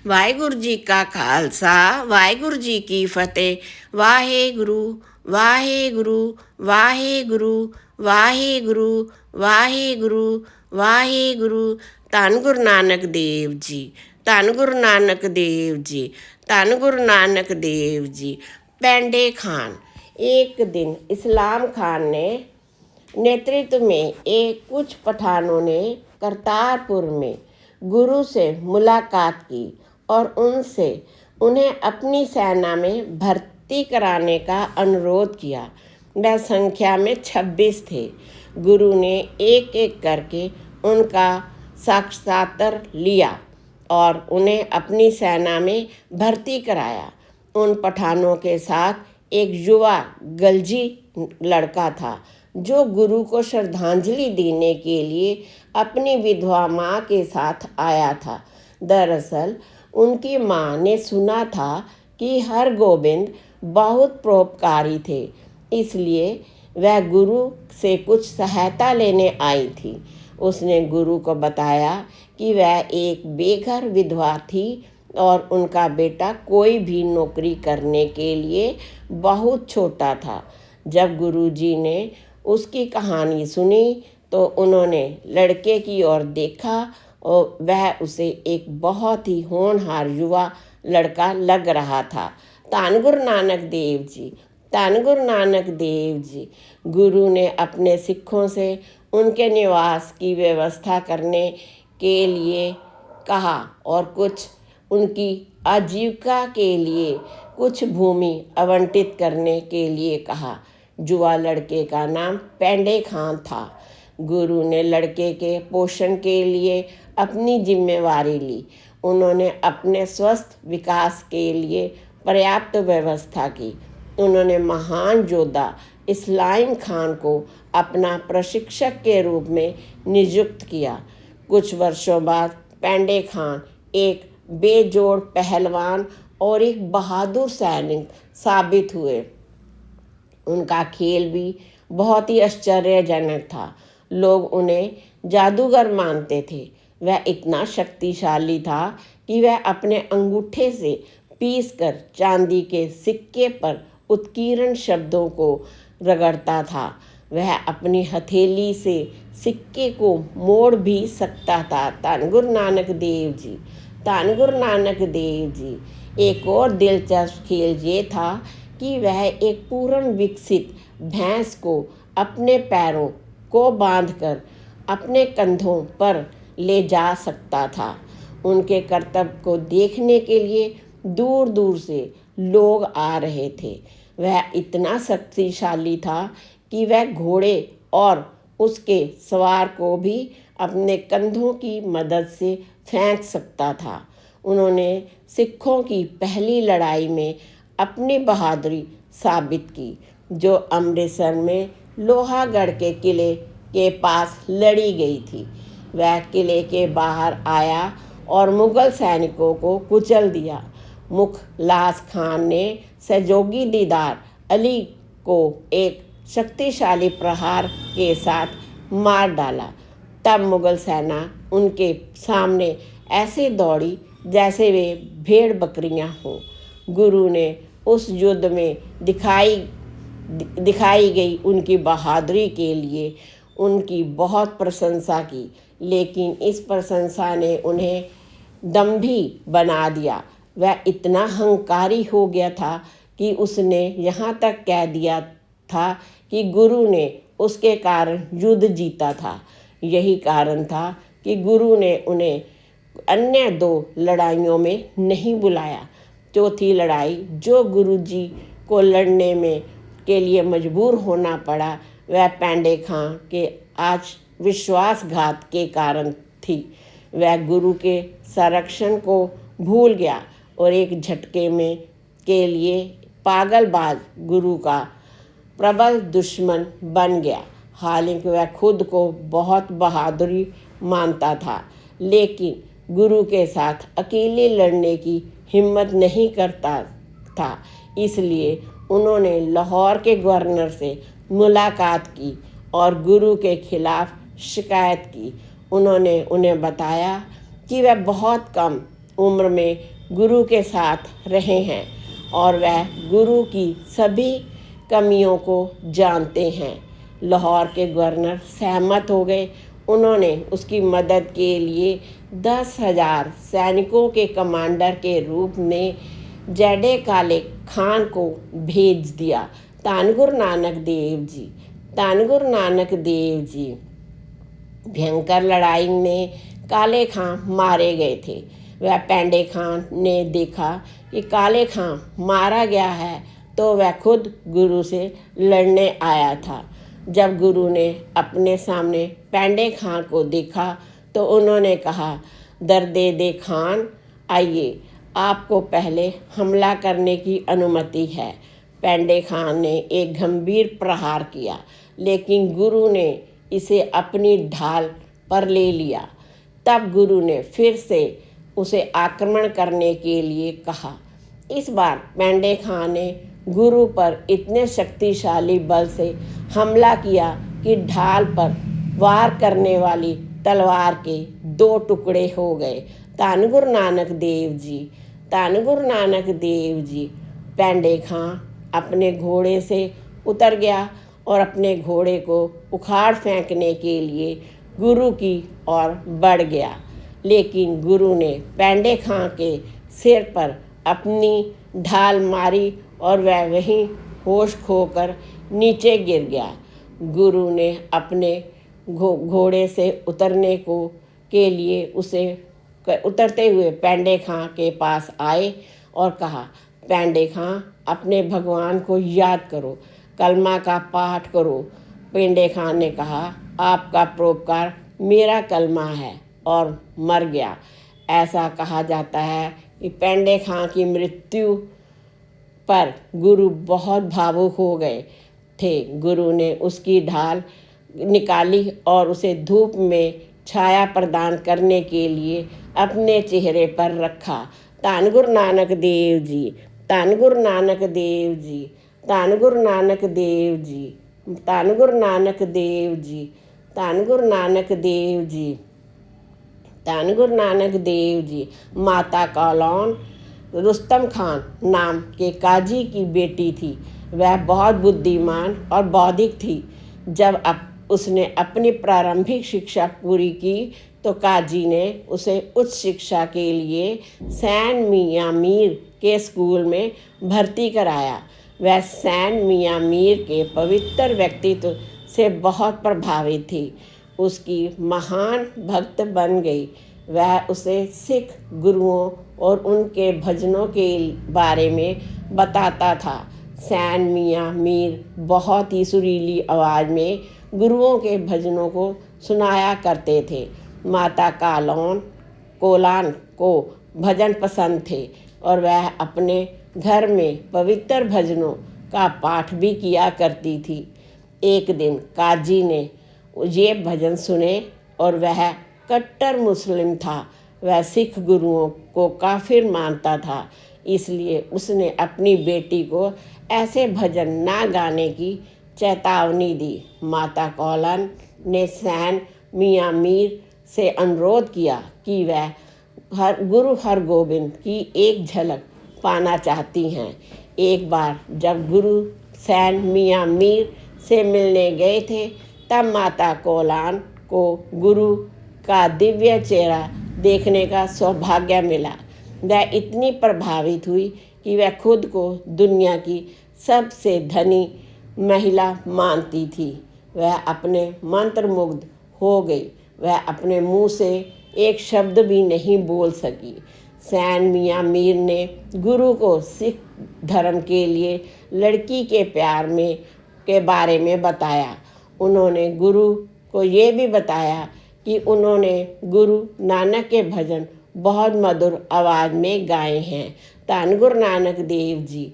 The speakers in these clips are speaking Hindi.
वाहिगुरु जी का खालसा, वाहिगुरु जी की फतेह। वाहेगुरु वाहेगुरु वाहेगुरु वाहेगुरु वाहेगुरु वाहेगुरु। धन गुरु नानक देव जी, धन गुरु नानक देव जी, धन गुरु नानक देव जी। पेंडे खान। एक दिन इस्लाम खान ने नेतृत्व में एक कुछ पठानों ने करतारपुर में गुरु से मुलाकात की और उनसे उन्हें अपनी सेना में भर्ती कराने का अनुरोध किया। वह संख्या में 26 थे। गुरु ने एक एक करके उनका साक्षात्कार लिया और उन्हें अपनी सेना में भर्ती कराया। उन पठानों के साथ एक युवा गलजी लड़का था जो गुरु को श्रद्धांजलि देने के लिए अपनी विधवा माँ के साथ आया था। दरअसल उनकी माँ ने सुना था कि हरगोबिंद बहुत परोपकारी थे, इसलिए वह गुरु से कुछ सहायता लेने आई थी। उसने गुरु को बताया कि वह एक बेघर विधवा थी और उनका बेटा कोई भी नौकरी करने के लिए बहुत छोटा था। जब गुरुजी ने उसकी कहानी सुनी तो उन्होंने लड़के की ओर देखा और वह उसे एक बहुत ही होनहार युवा लड़का लग रहा था। धन गुरु नानक देव जी, धन गुरु नानक देव जी। गुरु ने अपने सिखों से उनके निवास की व्यवस्था करने के लिए कहा और कुछ उनकी आजीविका के लिए कुछ भूमि आवंटित करने के लिए कहा। युवा लड़के का नाम पेंडे खान था। गुरु ने लड़के के पोषण के लिए अपनी जिम्मेवारी ली। उन्होंने अपने स्वस्थ विकास के लिए पर्याप्त व्यवस्था की। उन्होंने महान योद्धा इस्लाम खान को अपना प्रशिक्षक के रूप में नियुक्त किया। कुछ वर्षों बाद पेंडे खान एक बेजोड़ पहलवान और एक बहादुर सैनिक साबित हुए। उनका खेल भी बहुत ही आश्चर्यजनक था। लोग उन्हें जादूगर मानते थे। वह इतना शक्तिशाली था कि वह अपने अंगूठे से पीसकर चांदी के सिक्के पर उत्कीर्ण शब्दों को रगड़ता था। वह अपनी हथेली से सिक्के को मोड़ भी सकता था। धन गुरु नानक देव जी, धन गुरु नानक देव जी। एक और दिलचस्प खेल ये था कि वह एक पूर्ण विकसित भैंस को अपने पैरों को बांधकर अपने कंधों पर ले जा सकता था। उनके करतब को देखने के लिए दूर दूर से लोग आ रहे थे। वह इतना शक्तिशाली था कि वह घोड़े और उसके सवार को भी अपने कंधों की मदद से फेंक सकता था। उन्होंने सिखों की पहली लड़ाई में अपनी बहादुरी साबित की, जो अमृतसर में लोहागढ़ के किले के पास लड़ी गई थी। वह किले के बाहर आया और मुगल सैनिकों को कुचल दिया। मुखलास खान ने सहयोगी दीदार अली को एक शक्तिशाली प्रहार के साथ मार डाला। तब मुगल सेना उनके सामने ऐसे दौड़ी जैसे वे भेड़ बकरियां हों। गुरु ने उस युद्ध में दिखाई गई उनकी बहादुरी के लिए उनकी बहुत प्रशंसा की, लेकिन इस प्रशंसा ने उन्हें दंभी बना दिया। वह इतना अहंकारी हो गया था कि उसने यहाँ तक कह दिया था कि गुरु ने उसके कारण युद्ध जीता था। यही कारण था कि गुरु ने उन्हें अन्य 2 लड़ाइयों में नहीं बुलाया। चौथी लड़ाई जो गुरु जी को लड़ने में के लिए मजबूर होना पड़ा, वह पेंडे खान के आज विश्वासघात के कारण थी। वह गुरु के संरक्षण को भूल गया और एक झटके में के लिए पागलबाज गुरु का प्रबल दुश्मन बन गया। हालांकि वह खुद को बहुत बहादुरी मानता था, लेकिन गुरु के साथ अकेले लड़ने की हिम्मत नहीं करता था। इसलिए उन्होंने लाहौर के गवर्नर से मुलाकात की और गुरु के खिलाफ शिकायत की। उन्होंने उन्हें बताया कि वह बहुत कम उम्र में गुरु के साथ रहे हैं और वह गुरु की सभी कमियों को जानते हैं। लाहौर के गवर्नर सहमत हो गए। उन्होंने उसकी मदद के लिए 10,000 सैनिकों के कमांडर के रूप में जैडे काले खान को भेज दिया। धन गुरु नानक देव जी, धन गुरु नानक देव जी। भयंकर लड़ाई में काले खां मारे गए थे। वह पेंडे खान ने देखा कि काले खां मारा गया है तो वह खुद गुरु से लड़ने आया था। जब गुरु ने अपने सामने पेंडे खां को देखा तो उन्होंने कहा, दर्दे दे खान, आइए, आपको पहले हमला करने की अनुमति है। पेंडे खान ने एक गंभीर प्रहार किया, लेकिन गुरु ने इसे अपनी ढाल पर ले लिया। तब गुरु ने फिर से उसे आक्रमण करने के लिए कहा। इस बार पेंडे खान ने गुरु पर इतने शक्तिशाली बल से हमला किया कि ढाल पर वार करने वाली तलवार के 2 टुकड़े हो गए। धन गुरु नानक देव जी, धन गुरु नानक देव जी। पेंडे खां अपने घोड़े से उतर गया और अपने घोड़े को उखाड़ फेंकने के लिए गुरु की ओर बढ़ गया, लेकिन गुरु ने पेंडे खां के सिर पर अपनी ढाल मारी और वह वहीं होश खोकर नीचे गिर गया। गुरु ने अपने घोड़े से उतरने के लिए उसे उतरते हुए पेंडे खां के पास आए और कहा, पेंडे खां, अपने भगवान को याद करो, कलमा का पाठ करो। पेंडे खां ने कहा, आपका परोपकार मेरा कलमा है, और मर गया। ऐसा कहा जाता है कि पेंडे खां की मृत्यु पर गुरु बहुत भावुक हो गए थे। गुरु ने उसकी ढाल निकाली और उसे धूप में छाया प्रदान करने के लिए अपने चेहरे पर रखा। धन गुरु नानक देव जी, धन गुरु नानक देव जी, धन गुरु नानक देव जी, धन गुरु नानक देव जी, धन गुरु नानक देव जी, धन गुरु नानक देव जी। माता कौलान रुस्तम खान नाम के काजी की बेटी थी। वह बहुत बुद्धिमान और बौद्धिक थी। जब उसने अपनी प्रारंभिक शिक्षा पूरी की तो काजी ने उसे उच्च शिक्षा के लिए सैन मियां मीर के स्कूल में भर्ती कराया। वह सैन मियां मीर के पवित्र व्यक्तित्व से बहुत प्रभावित थी। उसकी महान भक्त बन गई। वह उसे सिख गुरुओं और उनके भजनों के बारे में बताता था। सैन मियां मीर बहुत ही सुरीली आवाज़ में गुरुओं के भजनों को सुनाया करते थे। माता कोलान को भजन पसंद थे और वह अपने घर में पवित्र भजनों का पाठ भी किया करती थी। एक दिन काजी ने ये भजन सुने और वह कट्टर मुस्लिम था। वह सिख गुरुओं को काफिर मानता था, इसलिए उसने अपनी बेटी को ऐसे भजन ना गाने की चेतावनी दी। माता कौलान ने सैन मियां मीर से अनुरोध किया कि वह गुरु हरगोबिंद की एक झलक पाना चाहती हैं। एक बार जब गुरु सैन मियां मीर से मिलने गए थे तब माता कौलान को गुरु का दिव्य चेहरा देखने का सौभाग्य मिला। वह इतनी प्रभावित हुई कि वह खुद को दुनिया की सबसे धनी महिला मानती थी। वह अपने मंत्रमुग्ध हो गई। वह अपने मुंह से एक शब्द भी नहीं बोल सकी। सैन मियां मीर ने गुरु को सिख धर्म के लिए लड़की के प्यार के बारे में बताया। उन्होंने गुरु को ये भी बताया कि उन्होंने गुरु नानक के भजन बहुत मधुर आवाज़ में गाए हैं। धन गुरु नानक देव जी,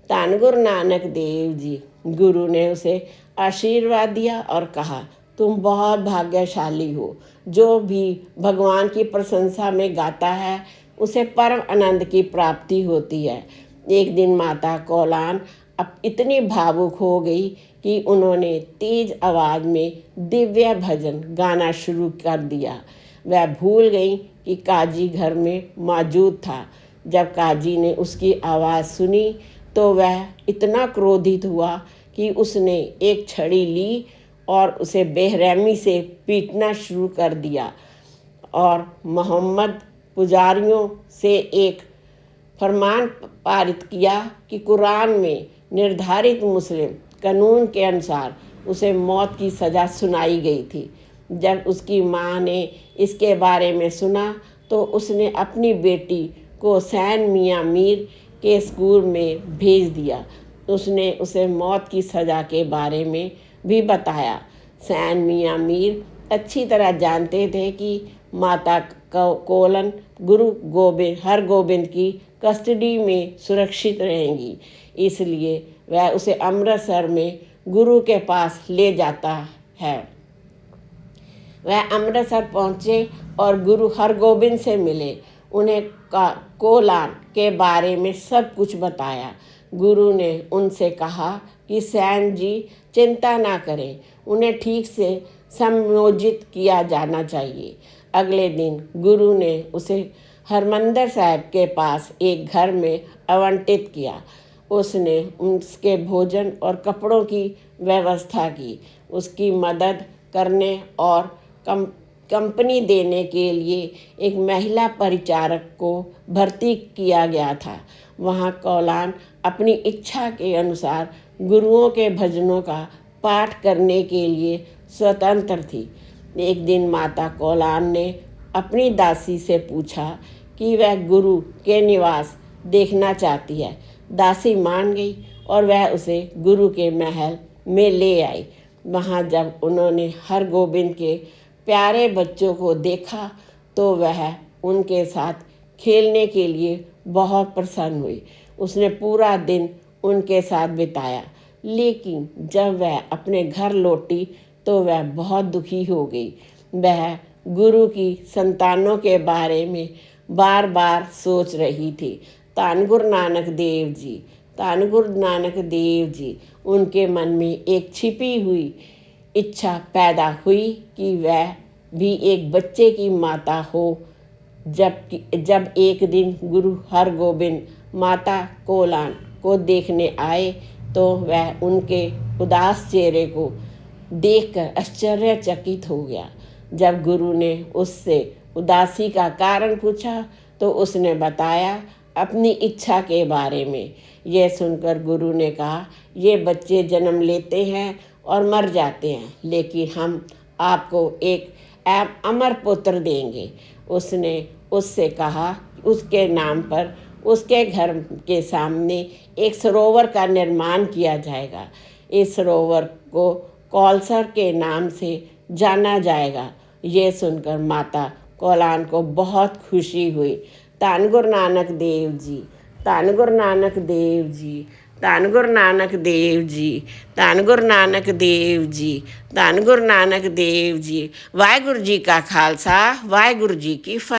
धन गुरु नानक देव जी। गुरु ने उसे आशीर्वाद दिया और कहा, तुम बहुत भाग्यशाली हो। जो भी भगवान की प्रशंसा में गाता है उसे परम आनंद की प्राप्ति होती है। एक दिन माता कौलान अब इतनी भावुक हो गई कि उन्होंने तेज आवाज़ में दिव्य भजन गाना शुरू कर दिया। वह भूल गई कि काजी घर में मौजूद था। जब काजी ने उसकी आवाज़ सुनी तो वह इतना क्रोधित हुआ कि उसने एक छड़ी ली और उसे बेरहमी से पीटना शुरू कर दिया और मोहम्मद पुजारियों से एक फरमान पारित किया कि कुरान में निर्धारित मुस्लिम कानून के अनुसार उसे मौत की सज़ा सुनाई गई थी। जब उसकी माँ ने इसके बारे में सुना तो उसने अपनी बेटी को सैन मियाँ मीर के स्कूल में भेज दिया। उसने उसे मौत की सज़ा के बारे में भी बताया। सैन मियाँ मीर अच्छी तरह जानते थे कि माता कोलन गुरु हरगोबिंद की कस्टडी में सुरक्षित रहेंगी, इसलिए वह उसे अमृतसर में गुरु के पास ले जाता है। वह अमृतसर पहुँचे और गुरु हरगोबिंद से मिले। उन्हें कोलान के बारे में सब कुछ बताया। गुरु ने उनसे कहा कि सैन जी चिंता ना करें, उन्हें ठीक से समायोजित किया जाना चाहिए। अगले दिन गुरु ने उसे हरमंदिर साहब के पास एक घर में आवंटित किया। उसने उसके भोजन और कपड़ों की व्यवस्था की। उसकी मदद करने और कंपनी देने के लिए एक महिला परिचारक को भर्ती किया गया था। वहाँ कोलान अपनी इच्छा के अनुसार गुरुओं के भजनों का पाठ करने के लिए स्वतंत्र थी। एक दिन माता कोलान ने अपनी दासी से पूछा कि वह गुरु के निवास देखना चाहती है। दासी मान गई और वह उसे गुरु के महल में ले आई। वहाँ जब उन्होंने हरगोबिंद के प्यारे बच्चों को देखा तो वह उनके साथ खेलने के लिए बहुत प्रसन्न हुई। उसने पूरा दिन उनके साथ बिताया, लेकिन जब वह अपने घर लौटी तो वह बहुत दुखी हो गई। वह गुरु की संतानों के बारे में बार बार सोच रही थी। धन गुरु नानक देव जी, धन गुरु नानक देव जी। उनके मन में एक छिपी हुई इच्छा पैदा हुई कि वह भी एक बच्चे की माता हो। जब एक दिन गुरु हरगोबिंद माता कोलान को देखने आए तो वह उनके उदास चेहरे को देखकर आश्चर्यचकित हो गया। जब गुरु ने उससे उदासी का कारण पूछा तो उसने बताया अपनी इच्छा के बारे में। यह सुनकर गुरु ने कहा, ये बच्चे जन्म लेते हैं और मर जाते हैं, लेकिन हम आपको एक अमर पुत्र देंगे। उसने उससे कहा उसके नाम पर उसके घर के सामने एक सरोवर का निर्माण किया जाएगा। इस सरोवर को कौलसर के नाम से जाना जाएगा। ये सुनकर माता कोलान को बहुत खुशी हुई। धन गुरु नानक देव जी, धन गुरु नानक देव जी, धन गुरु नानक देव जी, धन गुरु नानक देव जी, धन गुरु नानक देव जी। वाहिगुरु जी का खालसा, वाहिगुरु जी की फतेह।